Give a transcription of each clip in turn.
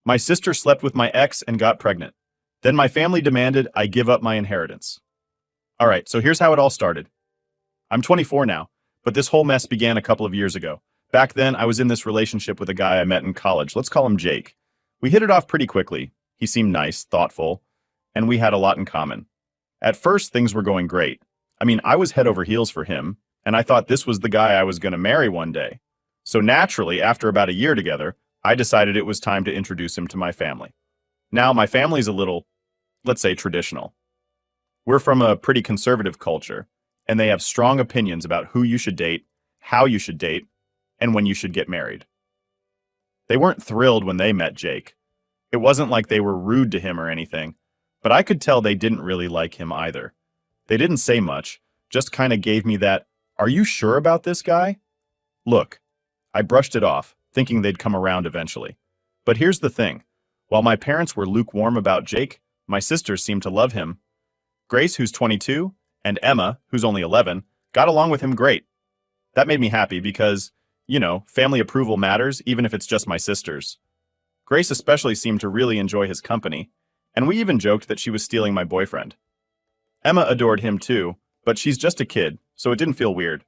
My sister slept with my ex and got pregnant. Then my family demanded I give up my inheritance. All right, so here's how it all started. I'm 24 now, but this whole mess began a couple of years ago. Back then, I was in this relationship with a guy I met in college. Let's call him Jake. We hit it off pretty quickly. He seemed nice, thoughtful, and we had a lot in common. At first, things were going great. I mean, I was head over heels for him, and I thought this was the guy I was going to marry one day. So naturally, after about a year together, I decided it was time to introduce him to my family. Now, my family's a little, let's say, traditional. We're from a pretty conservative culture, and they have strong opinions about who you should date, how you should date, and when you should get married. They weren't thrilled when they met Jake. It wasn't like they were rude to him or anything, but I could tell they didn't really like him either. They didn't say much, just kind of gave me that, "Are you sure about this guy?" Look, I brushed it off, thinking they'd come around eventually. But here's the thing. While my parents were lukewarm about Jake, my sisters seemed to love him. Grace, who's 22, and Emma, who's only 11, got along with him great. That made me happy because, family approval matters even if it's just my sisters. Grace especially seemed to really enjoy his company, and we even joked that she was stealing my boyfriend. Emma adored him too, but she's just a kid, so it didn't feel weird.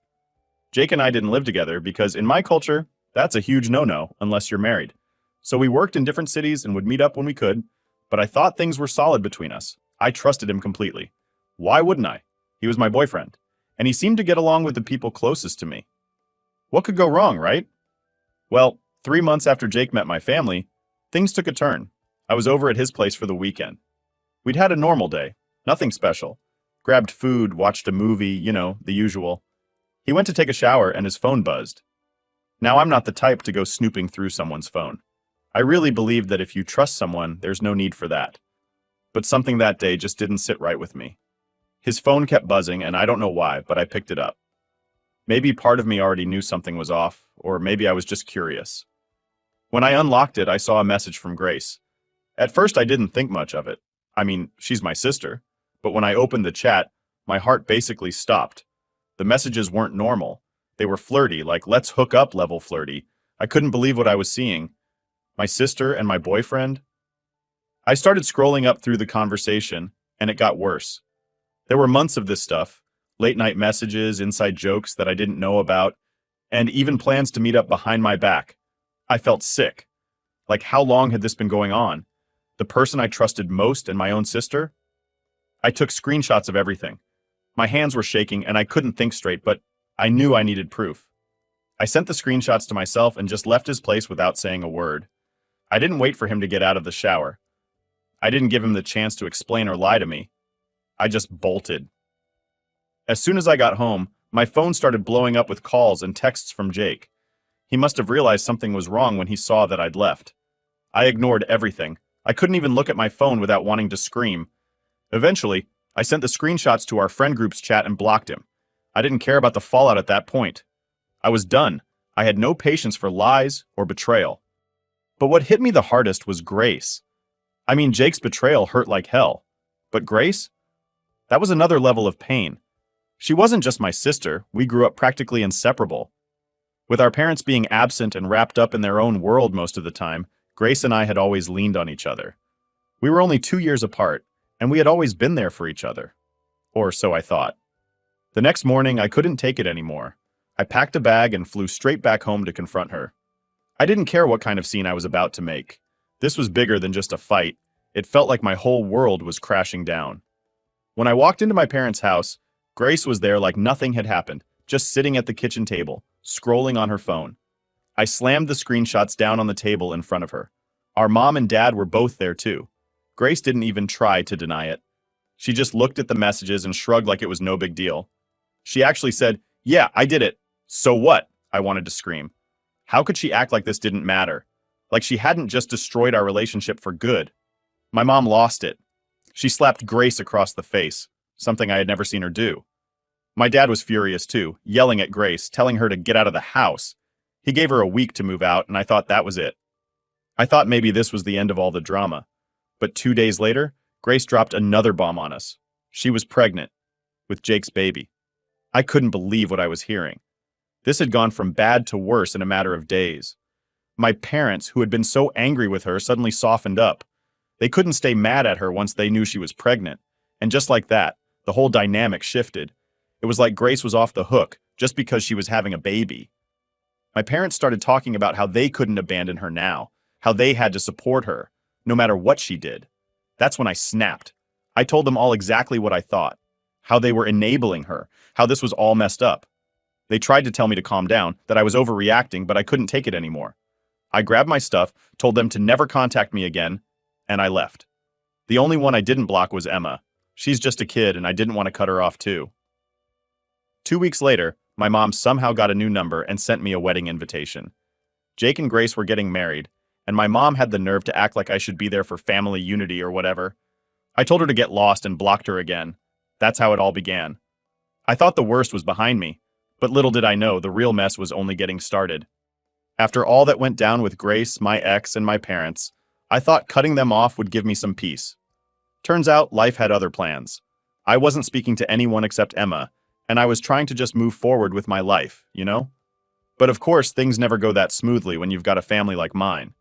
Jake and I didn't live together because in my culture, that's a huge no-no unless you're married. So we worked in different cities and would meet up when we could, but I thought things were solid between us. I trusted him completely. Why wouldn't I? He was my boyfriend, and he seemed to get along with the people closest to me. What could go wrong, right? Well, 3 months after Jake met my family, things took a turn. I was over at his place for the weekend. We'd had a normal day, nothing special. Grabbed food, watched a movie, the usual. He went to take a shower and his phone buzzed. Now, I'm not the type to go snooping through someone's phone. I really believe that if you trust someone, there's no need for that. But something that day just didn't sit right with me. His phone kept buzzing, and I don't know why, but I picked it up. Maybe part of me already knew something was off, or maybe I was just curious. When I unlocked it, I saw a message from Grace. At first, I didn't think much of it. I mean, she's my sister. But when I opened the chat, my heart basically stopped. The messages weren't normal. They were flirty, like let's hook up level flirty. I couldn't believe what I was seeing. My sister and my boyfriend. I started scrolling up through the conversation, and it got worse. There were months of this stuff, late night messages, inside jokes that I didn't know about, and even plans to meet up behind my back. I felt sick. Like, how long had this been going on? The person I trusted most and my own sister? I took screenshots of everything. My hands were shaking and I couldn't think straight, but I knew I needed proof. I sent the screenshots to myself and just left his place without saying a word. I didn't wait for him to get out of the shower. I didn't give him the chance to explain or lie to me. I just bolted. As soon as I got home, my phone started blowing up with calls and texts from Jake. He must have realized something was wrong when he saw that I'd left. I ignored everything. I couldn't even look at my phone without wanting to scream. Eventually, I sent the screenshots to our friend group's chat and blocked him. I didn't care about the fallout at that point. I was done. I had no patience for lies or betrayal. But what hit me the hardest was Grace. I mean, Jake's betrayal hurt like hell. But Grace? That was another level of pain. She wasn't just my sister. We grew up practically inseparable. With our parents being absent and wrapped up in their own world most of the time, Grace and I had always leaned on each other. We were only 2 years apart, and we had always been there for each other. Or so I thought. The next morning, I couldn't take it anymore. I packed a bag and flew straight back home to confront her. I didn't care what kind of scene I was about to make. This was bigger than just a fight. It felt like my whole world was crashing down. When I walked into my parents' house, Grace was there like nothing had happened, just sitting at the kitchen table, scrolling on her phone. I slammed the screenshots down on the table in front of her. Our mom and dad were both there too. Grace didn't even try to deny it. She just looked at the messages and shrugged like it was no big deal. She actually said, "Yeah, I did it. So what?" I wanted to scream. How could she act like this didn't matter? Like she hadn't just destroyed our relationship for good. My mom lost it. She slapped Grace across the face, something I had never seen her do. My dad was furious too, yelling at Grace, telling her to get out of the house. He gave her a week to move out, and I thought that was it. I thought maybe this was the end of all the drama. But 2 days later, Grace dropped another bomb on us. She was pregnant, with Jake's baby. I couldn't believe what I was hearing. This had gone from bad to worse in a matter of days. My parents, who had been so angry with her, suddenly softened up. They couldn't stay mad at her once they knew she was pregnant. And just like that, the whole dynamic shifted. It was like Grace was off the hook just because she was having a baby. My parents started talking about how they couldn't abandon her now, how they had to support her, no matter what she did. That's when I snapped. I told them all exactly what I thought, how they were enabling her, how this was all messed up. They tried to tell me to calm down, that I was overreacting, but I couldn't take it anymore. I grabbed my stuff, told them to never contact me again, and I left. The only one I didn't block was Emma. She's just a kid, and I didn't want to cut her off too. 2 weeks later, my mom somehow got a new number and sent me a wedding invitation. Jake and Grace were getting married, and my mom had the nerve to act like I should be there for family unity or whatever. I told her to get lost and blocked her again. That's how it all began. I thought the worst was behind me, but little did I know the real mess was only getting started. After all that went down with Grace, my ex, and my parents, I thought cutting them off would give me some peace. Turns out life had other plans. I wasn't speaking to anyone except Emma, and I was trying to just move forward with my life, you know? But of course, things never go that smoothly when you've got a family like mine.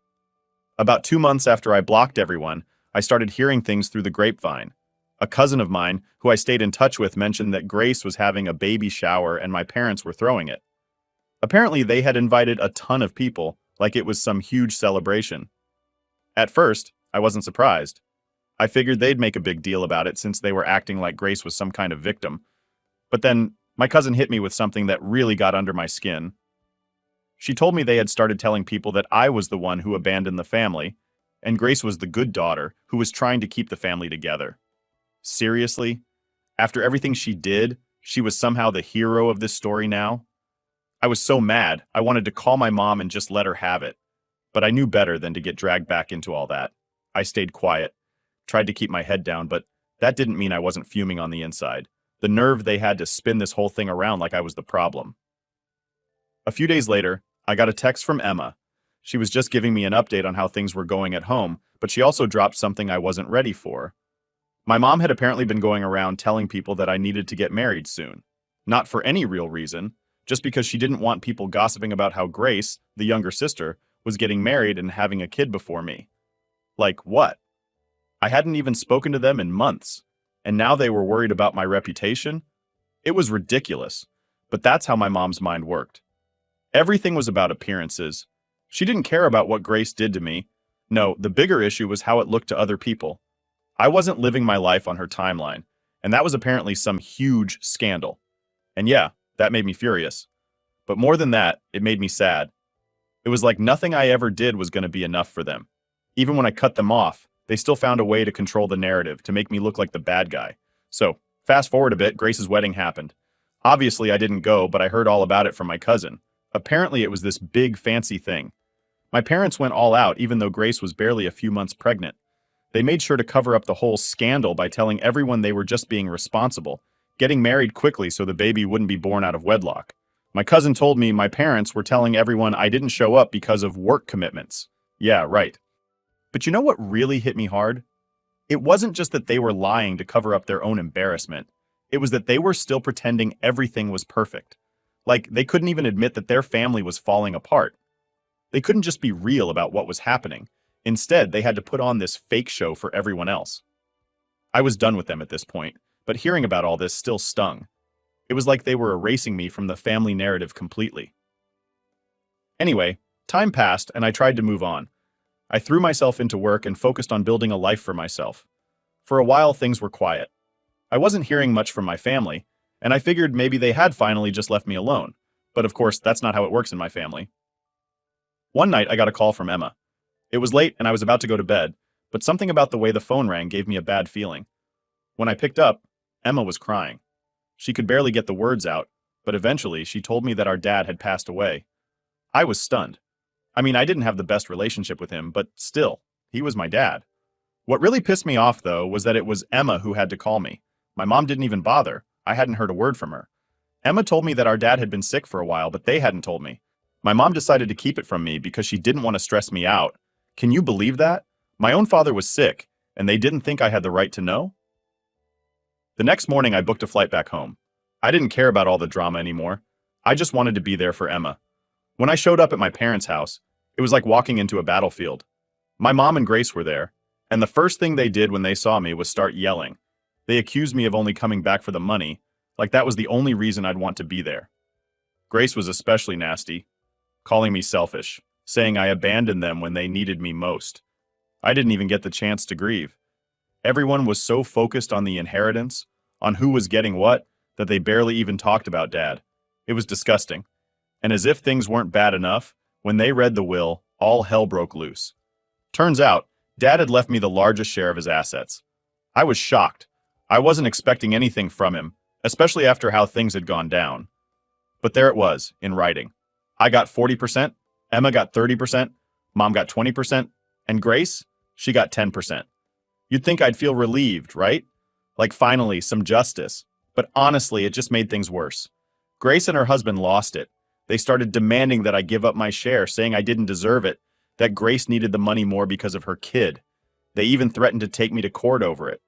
About 2 months after I blocked everyone, I started hearing things through the grapevine. A cousin of mine, who I stayed in touch with, mentioned that Grace was having a baby shower and my parents were throwing it. Apparently, they had invited a ton of people, like it was some huge celebration. At first, I wasn't surprised. I figured they'd make a big deal about it since they were acting like Grace was some kind of victim. But then, my cousin hit me with something that really got under my skin. She told me they had started telling people that I was the one who abandoned the family, and Grace was the good daughter who was trying to keep the family together. Seriously? After everything she did, she was somehow the hero of this story now? I was so mad, I wanted to call my mom and just let her have it. But I knew better than to get dragged back into all that. I stayed quiet, tried to keep my head down, but that didn't mean I wasn't fuming on the inside. The nerve they had to spin this whole thing around like I was the problem. A few days later, I got a text from Emma. She was just giving me an update on how things were going at home, but she also dropped something I wasn't ready for. My mom had apparently been going around telling people that I needed to get married soon. Not for any real reason, just because she didn't want people gossiping about how Grace, the younger sister, was getting married and having a kid before me. Like what? I hadn't even spoken to them in months, and now they were worried about my reputation? It was ridiculous, but that's how my mom's mind worked. Everything was about appearances. She didn't care about what Grace did to me. No, the bigger issue was how it looked to other people. I wasn't living my life on her timeline, and that was apparently some huge scandal. And yeah, that made me furious. But more than that, it made me sad. It was like nothing I ever did was going to be enough for them. Even when I cut them off, they still found a way to control the narrative, to make me look like the bad guy. So, fast forward a bit, Grace's wedding happened. Obviously, I didn't go, but I heard all about it from my cousin. Apparently, it was this big, fancy thing. My parents went all out, even though Grace was barely a few months pregnant. They made sure to cover up the whole scandal by telling everyone they were just being responsible, getting married quickly so the baby wouldn't be born out of wedlock. My cousin told me my parents were telling everyone I didn't show up because of work commitments. Yeah, right. But you know what really hit me hard? It wasn't just that they were lying to cover up their own embarrassment. It was that they were still pretending everything was perfect. Like, they couldn't even admit that their family was falling apart. They couldn't just be real about what was happening. Instead, they had to put on this fake show for everyone else. I was done with them at this point, but hearing about all this still stung. It was like they were erasing me from the family narrative completely. Anyway, time passed and I tried to move on. I threw myself into work and focused on building a life for myself. For a while, things were quiet. I wasn't hearing much from my family, and I figured maybe they had finally just left me alone. But of course, that's not how it works in my family. One night, I got a call from Emma. It was late and I was about to go to bed, but something about the way the phone rang gave me a bad feeling. When I picked up, Emma was crying. She could barely get the words out, but eventually she told me that our dad had passed away. I was stunned. I mean, I didn't have the best relationship with him, but still, he was my dad. What really pissed me off, though, was that it was Emma who had to call me. My mom didn't even bother. I hadn't heard a word from her. Emma told me that our dad had been sick for a while, but they hadn't told me. My mom decided to keep it from me because she didn't want to stress me out. Can you believe that? My own father was sick, and they didn't think I had the right to know? The next morning, I booked a flight back home. I didn't care about all the drama anymore. I just wanted to be there for Emma. When I showed up at my parents' house, It was like walking into a battlefield. My mom and Grace were there, and the first thing they did when they saw me was start yelling. They accused me of only coming back for the money, like that was the only reason I'd want to be there. Grace was especially nasty, calling me selfish, saying I abandoned them when they needed me most. I didn't even get the chance to grieve. Everyone was so focused on the inheritance, on who was getting what, that they barely even talked about Dad. It was disgusting. And as if things weren't bad enough, when they read the will, all hell broke loose. Turns out, Dad had left me the largest share of his assets. I was shocked. I wasn't expecting anything from him, especially after how things had gone down. But there it was, in writing. I got 40%, Emma got 30%, Mom got 20%, and Grace, she got 10%. You'd think I'd feel relieved, right? Like finally, some justice. But honestly, it just made things worse. Grace and her husband lost it. They started demanding that I give up my share, saying I didn't deserve it, that Grace needed the money more because of her kid. They even threatened to take me to court over it.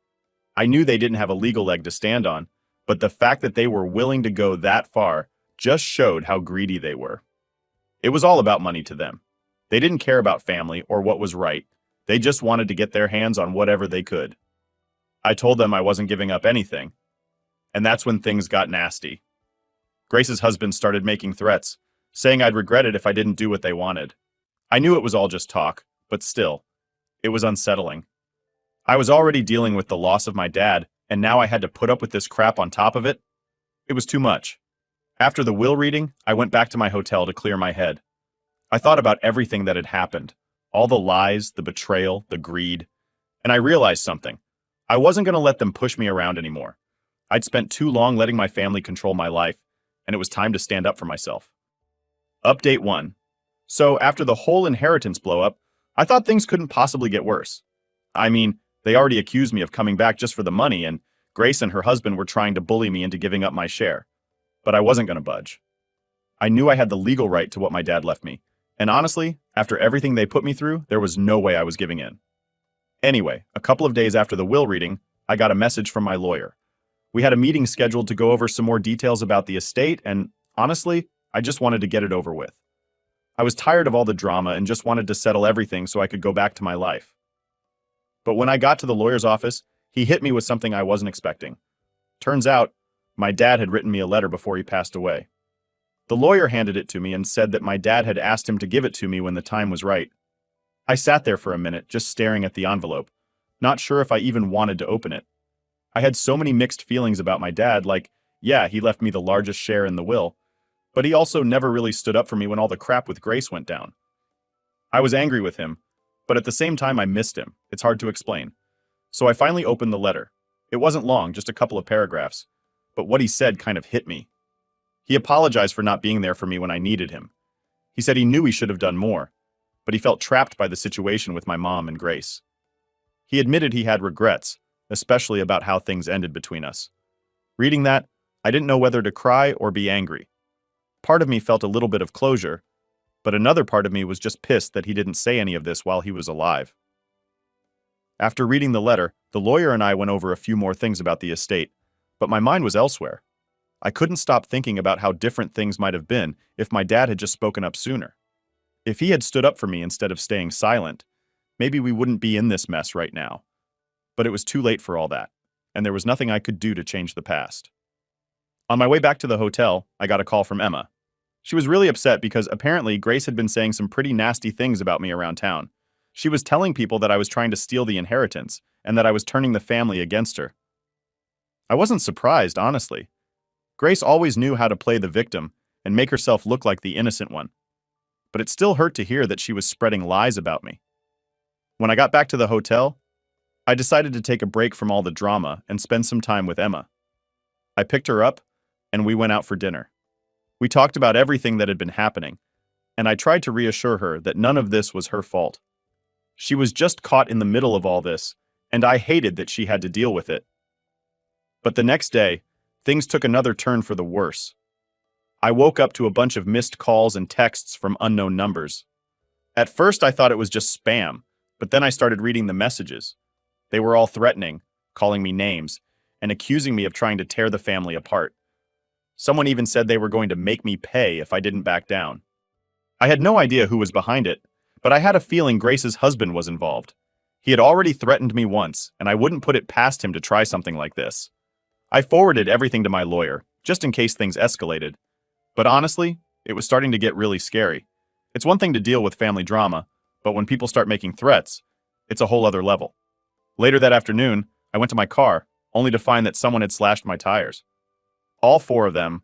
I knew they didn't have a legal leg to stand on, but the fact that they were willing to go that far just showed how greedy they were. It was all about money to them. They didn't care about family or what was right. They just wanted to get their hands on whatever they could. I told them I wasn't giving up anything. And that's when things got nasty. Grace's husband started making threats, saying I'd regret it if I didn't do what they wanted. I knew it was all just talk, but still, it was unsettling. I was already dealing with the loss of my dad, and now I had to put up with this crap on top of it. It was too much. After the will reading, I went back to my hotel to clear my head. I thought about everything that had happened, all the lies, the betrayal, the greed, and I realized something. I wasn't going to let them push me around anymore. I'd spent too long letting my family control my life, and it was time to stand up for myself. Update 1. So after the whole inheritance blow-up, I thought things couldn't possibly get worse. I mean, they already accused me of coming back just for the money, and Grace and her husband were trying to bully me into giving up my share. But I wasn't going to budge. I knew I had the legal right to what my dad left me, and honestly, after everything they put me through, there was no way I was giving in. Anyway, a couple of days after the will reading, I got a message from my lawyer. We had a meeting scheduled to go over some more details about the estate, and honestly, I just wanted to get it over with. I was tired of all the drama and just wanted to settle everything so I could go back to my life. But when I got to the lawyer's office, he hit me with something I wasn't expecting. Turns out, my dad had written me a letter before he passed away. The lawyer handed it to me and said that my dad had asked him to give it to me when the time was right. I sat there for a minute, just staring at the envelope, not sure if I even wanted to open it. I had so many mixed feelings about my dad, like, yeah, he left me the largest share in the will, but he also never really stood up for me when all the crap with Grace went down. I was angry with him, but at the same time I missed him. It's hard to explain. So I finally opened the letter. It wasn't long, just a couple of paragraphs, but what he said kind of hit me. He apologized for not being there for me when I needed him. He said he knew he should have done more, but he felt trapped by the situation with my mom and Grace. He admitted he had regrets, especially about how things ended between us. Reading that, I didn't know whether to cry or be angry. Part of me felt a little bit of closure, but another part of me was just pissed that he didn't say any of this while he was alive. After reading the letter, the lawyer and I went over a few more things about the estate, but my mind was elsewhere. I couldn't stop thinking about how different things might have been if my dad had just spoken up sooner. If he had stood up for me instead of staying silent, maybe we wouldn't be in this mess right now. But it was too late for all that, and there was nothing I could do to change the past. On my way back to the hotel, I got a call from Emma. She was really upset because apparently Grace had been saying some pretty nasty things about me around town. She was telling people that I was trying to steal the inheritance and that I was turning the family against her. I wasn't surprised, honestly. Grace always knew how to play the victim and make herself look like the innocent one. But it still hurt to hear that she was spreading lies about me. When I got back to the hotel, I decided to take a break from all the drama and spend some time with Emma. I picked her up, and we went out for dinner. We talked about everything that had been happening, and I tried to reassure her that none of this was her fault. She was just caught in the middle of all this, and I hated that she had to deal with it. But the next day, things took another turn for the worse. I woke up to a bunch of missed calls and texts from unknown numbers. At first, I thought it was just spam, but then I started reading the messages. They were all threatening, calling me names, and accusing me of trying to tear the family apart. Someone even said they were going to make me pay if I didn't back down. I had no idea who was behind it, but I had a feeling Grace's husband was involved. He had already threatened me once, and I wouldn't put it past him to try something like this. I forwarded everything to my lawyer, just in case things escalated. But honestly, it was starting to get really scary. It's one thing to deal with family drama, but when people start making threats, it's a whole other level. Later that afternoon, I went to my car, only to find that someone had slashed my tires. All four of them.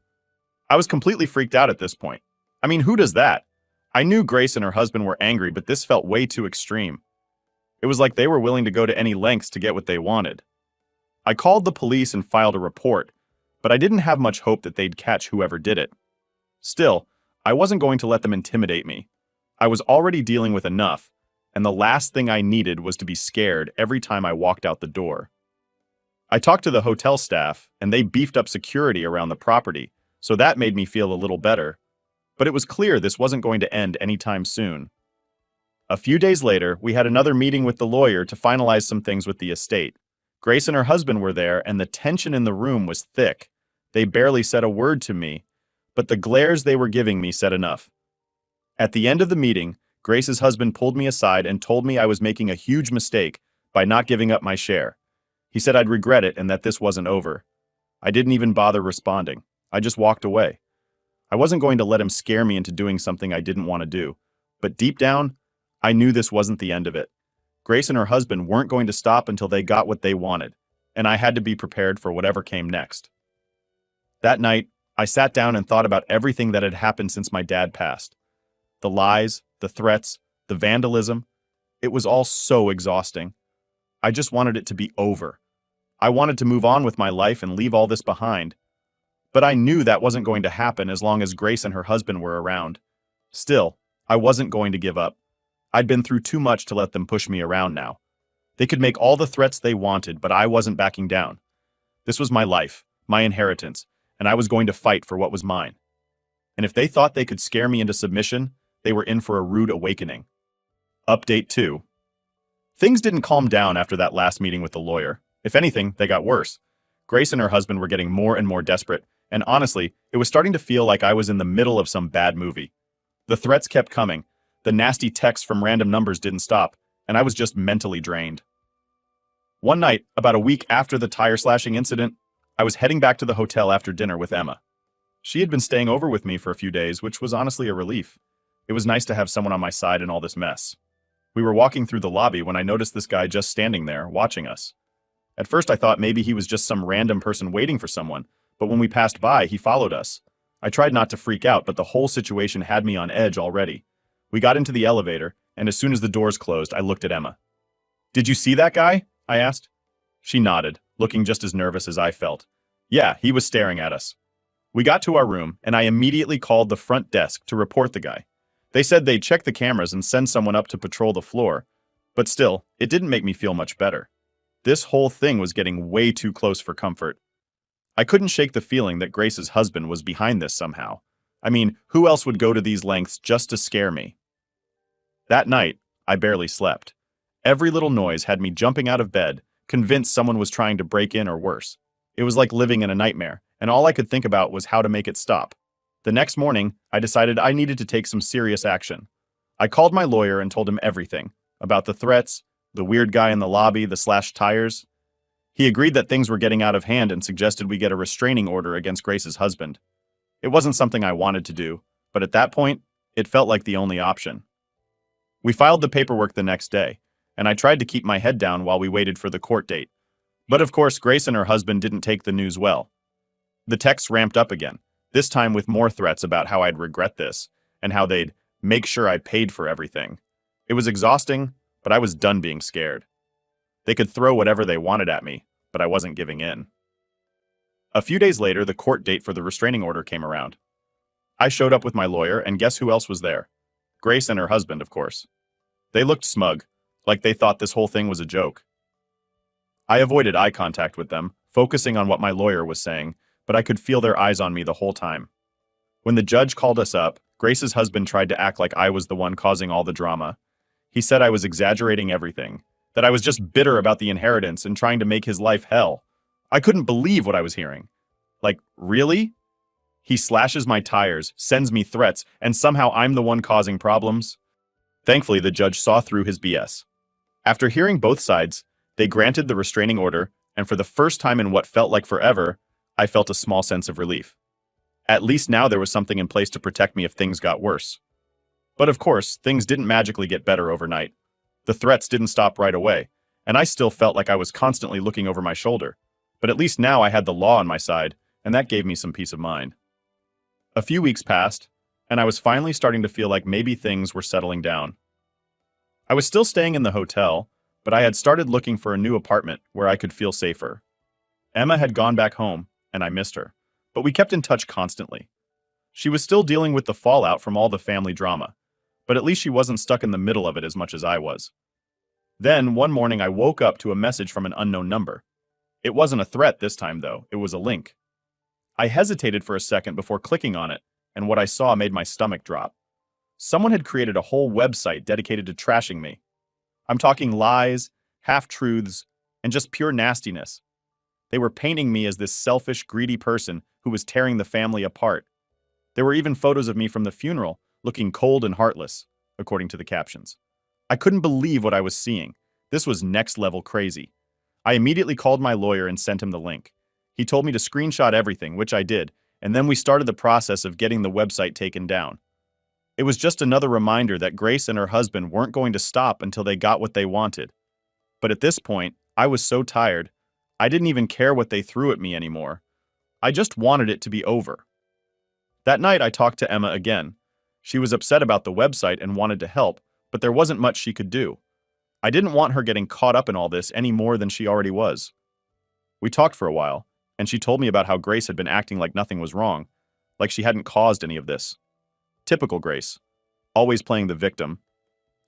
I was completely freaked out at this point. I mean, who does that? I knew Grace and her husband were angry, but this felt way too extreme. It was like they were willing to go to any lengths to get what they wanted. I called the police and filed a report, but I didn't have much hope that they'd catch whoever did it. Still, I wasn't going to let them intimidate me. I was already dealing with enough, and the last thing I needed was to be scared every time I walked out the door. I talked to the hotel staff, and they beefed up security around the property, so that made me feel a little better. But it was clear this wasn't going to end anytime soon. A few days later, we had another meeting with the lawyer to finalize some things with the estate. Grace and her husband were there, and the tension in the room was thick. They barely said a word to me, but the glares they were giving me said enough. At the end of the meeting, Grace's husband pulled me aside and told me I was making a huge mistake by not giving up my share. He said I'd regret it and that this wasn't over. I didn't even bother responding. I just walked away. I wasn't going to let him scare me into doing something I didn't want to do, but deep down, I knew this wasn't the end of it. Grace and her husband weren't going to stop until they got what they wanted, and I had to be prepared for whatever came next. That night, I sat down and thought about everything that had happened since my dad passed. The lies, the threats, the vandalism. It was all so exhausting. I just wanted it to be over. I wanted to move on with my life and leave all this behind. But I knew that wasn't going to happen as long as Grace and her husband were around. Still, I wasn't going to give up. I'd been through too much to let them push me around now. They could make all the threats they wanted, but I wasn't backing down. This was my life, my inheritance, and I was going to fight for what was mine. And if they thought they could scare me into submission, they were in for a rude awakening. Update 2. Things didn't calm down after that last meeting with the lawyer. If anything, they got worse. Grace and her husband were getting more and more desperate, and honestly, it was starting to feel like I was in the middle of some bad movie. The threats kept coming, the nasty texts from random numbers didn't stop, and I was just mentally drained. One night, about a week after the tire slashing incident, I was heading back to the hotel after dinner with Emma. She had been staying over with me for a few days, which was honestly a relief. It was nice to have someone on my side in all this mess. We were walking through the lobby when I noticed this guy just standing there, watching us. At first I thought maybe he was just some random person waiting for someone, but when we passed by, he followed us. I tried not to freak out, but the whole situation had me on edge already. We got into the elevator, and as soon as the doors closed, I looked at Emma. "Did you see that guy?" I asked. She nodded, looking just as nervous as I felt. Yeah, he was staring at us. We got to our room, and I immediately called the front desk to report the guy. They said they'd check the cameras and send someone up to patrol the floor, but still, it didn't make me feel much better. This whole thing was getting way too close for comfort. I couldn't shake the feeling that Grace's husband was behind this somehow. I mean, who else would go to these lengths just to scare me? That night, I barely slept. Every little noise had me jumping out of bed, convinced someone was trying to break in or worse. It was like living in a nightmare, and all I could think about was how to make it stop. The next morning, I decided I needed to take some serious action. I called my lawyer and told him everything, about the threats, the weird guy in the lobby, the slashed tires. He agreed that things were getting out of hand and suggested we get a restraining order against Grace's husband. It wasn't something I wanted to do, but at that point, it felt like the only option. We filed the paperwork the next day, and I tried to keep my head down while we waited for the court date. But of course, Grace and her husband didn't take the news well. The texts ramped up again, this time with more threats about how I'd regret this, and how they'd make sure I paid for everything. It was exhausting, but I was done being scared. They could throw whatever they wanted at me, but I wasn't giving in. A few days later, the court date for the restraining order came around. I showed up with my lawyer, and guess who else was there? Grace and her husband, of course. They looked smug, like they thought this whole thing was a joke. I avoided eye contact with them, focusing on what my lawyer was saying, but I could feel their eyes on me the whole time. When the judge called us up, Grace's husband tried to act like I was the one causing all the drama. He said I was exaggerating everything, that I was just bitter about the inheritance and trying to make his life hell. I couldn't believe what I was hearing. Like, really? He slashes my tires, sends me threats, and somehow I'm the one causing problems? Thankfully, the judge saw through his BS. After hearing both sides, they granted the restraining order, and for the first time in what felt like forever, I felt a small sense of relief. At least now there was something in place to protect me if things got worse. But of course, things didn't magically get better overnight. The threats didn't stop right away, and I still felt like I was constantly looking over my shoulder. But at least now I had the law on my side, and that gave me some peace of mind. A few weeks passed, and I was finally starting to feel like maybe things were settling down. I was still staying in the hotel, but I had started looking for a new apartment where I could feel safer. Emma had gone back home, and I missed her, but we kept in touch constantly. She was still dealing with the fallout from all the family drama, but at least she wasn't stuck in the middle of it as much as I was. Then, one morning I woke up to a message from an unknown number. It wasn't a threat this time, though. It was a link. I hesitated for a second before clicking on it, and what I saw made my stomach drop. Someone had created a whole website dedicated to trashing me. I'm talking lies, half-truths, and just pure nastiness. They were painting me as this selfish, greedy person who was tearing the family apart. There were even photos of me from the funeral, looking cold and heartless, according to the captions. I couldn't believe what I was seeing. This was next-level crazy. I immediately called my lawyer and sent him the link. He told me to screenshot everything, which I did, and then we started the process of getting the website taken down. It was just another reminder that Grace and her husband weren't going to stop until they got what they wanted. But at this point, I was so tired, I didn't even care what they threw at me anymore. I just wanted it to be over. That night, I talked to Emma again. She was upset about the website and wanted to help, but there wasn't much she could do. I didn't want her getting caught up in all this any more than she already was. We talked for a while, and she told me about how Grace had been acting like nothing was wrong, like she hadn't caused any of this. Typical Grace, always playing the victim.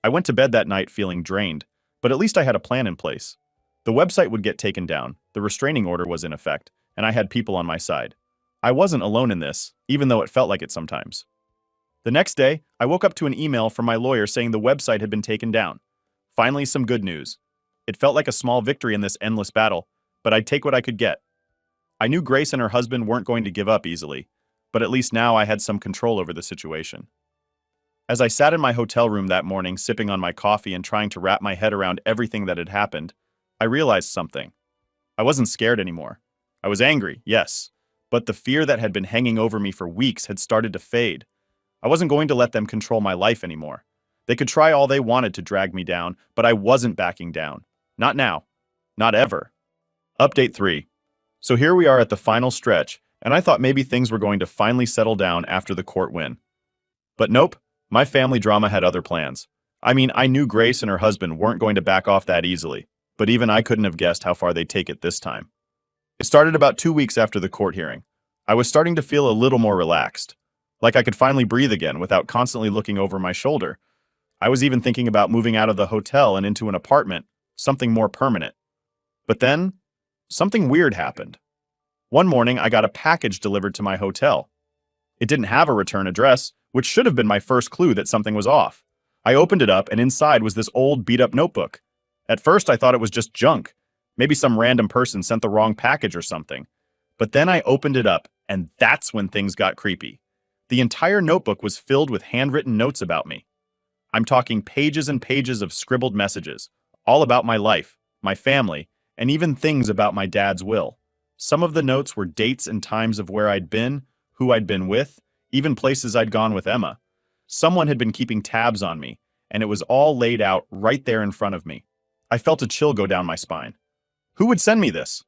I went to bed that night feeling drained, but at least I had a plan in place. The website would get taken down, the restraining order was in effect, and I had people on my side. I wasn't alone in this, even though it felt like it sometimes. The next day, I woke up to an email from my lawyer saying the website had been taken down. Finally, some good news. It felt like a small victory in this endless battle, but I'd take what I could get. I knew Grace and her husband weren't going to give up easily, but at least now I had some control over the situation. As I sat in my hotel room that morning, sipping on my coffee and trying to wrap my head around everything that had happened, I realized something. I wasn't scared anymore. I was angry, yes, but the fear that had been hanging over me for weeks had started to fade. I wasn't going to let them control my life anymore. They could try all they wanted to drag me down, but I wasn't backing down. Not now. Not ever. Update 3. So here we are at the final stretch, and I thought maybe things were going to finally settle down after the court win. But nope, my family drama had other plans. I mean, I knew Grace and her husband weren't going to back off that easily, but even I couldn't have guessed how far they'd take it this time. It started about 2 weeks after the court hearing. I was starting to feel a little more relaxed, like I could finally breathe again without constantly looking over my shoulder. I was even thinking about moving out of the hotel and into an apartment, something more permanent. But then, something weird happened. One morning, I got a package delivered to my hotel. It didn't have a return address, which should have been my first clue that something was off. I opened it up, and inside was this old, beat-up notebook. At first, I thought it was just junk. Maybe some random person sent the wrong package or something. But then I opened it up, and that's when things got creepy. The entire notebook was filled with handwritten notes about me. I'm talking pages and pages of scribbled messages, all about my life, my family, and even things about my dad's will. Some of the notes were dates and times of where I'd been, who I'd been with, even places I'd gone with Emma. Someone had been keeping tabs on me, and it was all laid out right there in front of me. I felt a chill go down my spine. Who would send me this?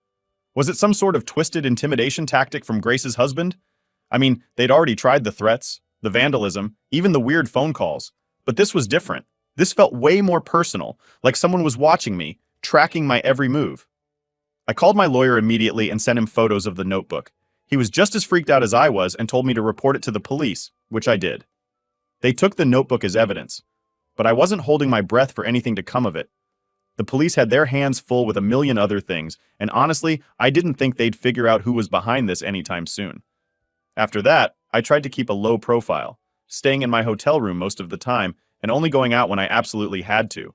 Was it some sort of twisted intimidation tactic from Grace's husband? I mean, they'd already tried the threats, the vandalism, even the weird phone calls. But this was different. This felt way more personal, like someone was watching me, tracking my every move. I called my lawyer immediately and sent him photos of the notebook. He was just as freaked out as I was and told me to report it to the police, which I did. They took the notebook as evidence, but I wasn't holding my breath for anything to come of it. The police had their hands full with a million other things, and honestly, I didn't think they'd figure out who was behind this anytime soon. After that, I tried to keep a low profile, staying in my hotel room most of the time and only going out when I absolutely had to.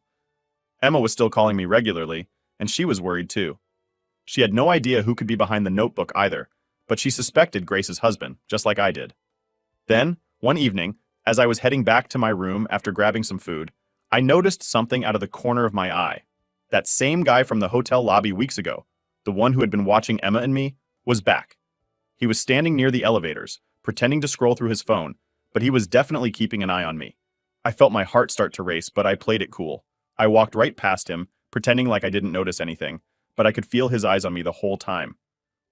Emma was still calling me regularly, and she was worried too. She had no idea who could be behind the notebook either, but she suspected Grace's husband, just like I did. Then, one evening, as I was heading back to my room after grabbing some food, I noticed something out of the corner of my eye. That same guy from the hotel lobby weeks ago, the one who had been watching Emma and me, was back. He was standing near the elevators, pretending to scroll through his phone, but he was definitely keeping an eye on me. I felt my heart start to race, but I played it cool. I walked right past him, pretending like I didn't notice anything, but I could feel his eyes on me the whole time.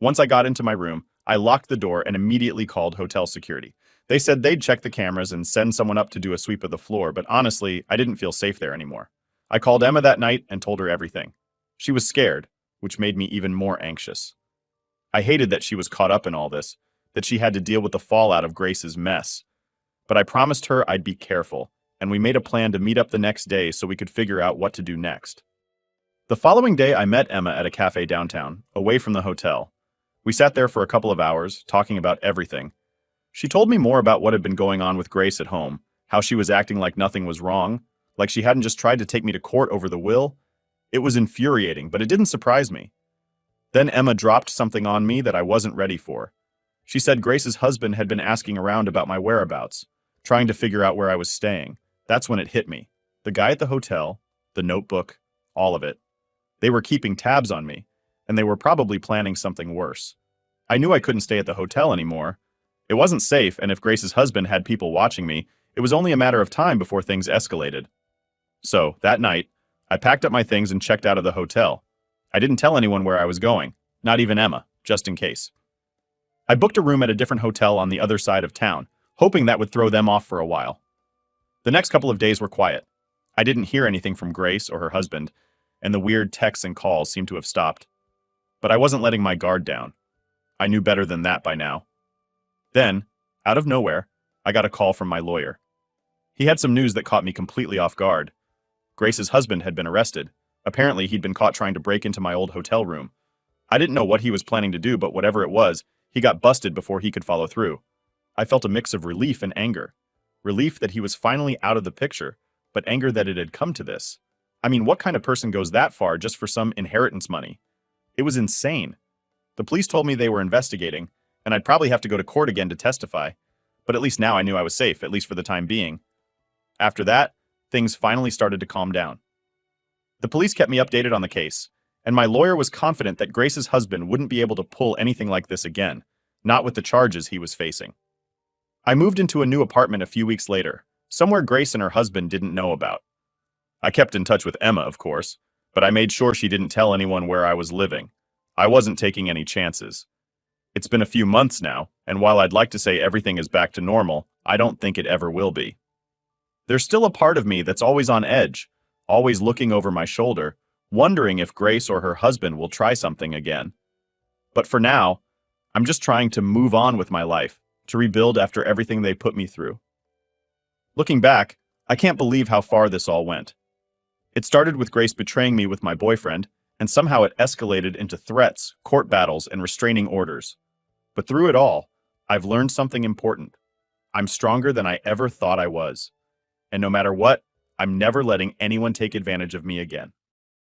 Once I got into my room, I locked the door and immediately called hotel security. They said they'd check the cameras and send someone up to do a sweep of the floor, but honestly, I didn't feel safe there anymore. I called Emma that night and told her everything. She was scared, which made me even more anxious. I hated that she was caught up in all this, that she had to deal with the fallout of Grace's mess. But I promised her I'd be careful, and we made a plan to meet up the next day so we could figure out what to do next. The following day, I met Emma at a cafe downtown, away from the hotel. We sat there for a couple of hours, talking about everything. She told me more about what had been going on with Grace at home, how she was acting like nothing was wrong, like she hadn't just tried to take me to court over the will. It was infuriating, but it didn't surprise me. Then Emma dropped something on me that I wasn't ready for. She said Grace's husband had been asking around about my whereabouts, trying to figure out where I was staying. That's when it hit me. The guy at the hotel, the notebook, all of it. They were keeping tabs on me, and they were probably planning something worse. I knew I couldn't stay at the hotel anymore. It wasn't safe, and if Grace's husband had people watching me, it was only a matter of time before things escalated. So, that night, I packed up my things and checked out of the hotel. I didn't tell anyone where I was going, not even Emma, just in case. I booked a room at a different hotel on the other side of town, hoping that would throw them off for a while. The next couple of days were quiet. I didn't hear anything from Grace or her husband, and the weird texts and calls seemed to have stopped. But I wasn't letting my guard down. I knew better than that by now. Then, out of nowhere, I got a call from my lawyer. He had some news that caught me completely off guard. Grace's husband had been arrested. Apparently, he'd been caught trying to break into my old hotel room. I didn't know what he was planning to do, but whatever it was, he got busted before he could follow through. I felt a mix of relief and anger. Relief that he was finally out of the picture, but anger that it had come to this. I mean, what kind of person goes that far just for some inheritance money? It was insane. The police told me they were investigating, and I'd probably have to go to court again to testify. But at least now I knew I was safe, at least for the time being. After that, things finally started to calm down. The police kept me updated on the case, and my lawyer was confident that Grace's husband wouldn't be able to pull anything like this again, not with the charges he was facing. I moved into a new apartment a few weeks later, somewhere Grace and her husband didn't know about. I kept in touch with Emma, of course, but I made sure she didn't tell anyone where I was living. I wasn't taking any chances. It's been a few months now, and while I'd like to say everything is back to normal, I don't think it ever will be. There's still a part of me that's always on edge, always looking over my shoulder, wondering if Grace or her husband will try something again. But for now, I'm just trying to move on with my life, to rebuild after everything they put me through. Looking back, I can't believe how far this all went. It started with Grace betraying me with my boyfriend, and somehow it escalated into threats, court battles, and restraining orders. But through it all, I've learned something important. I'm stronger than I ever thought I was. And no matter what, I'm never letting anyone take advantage of me again.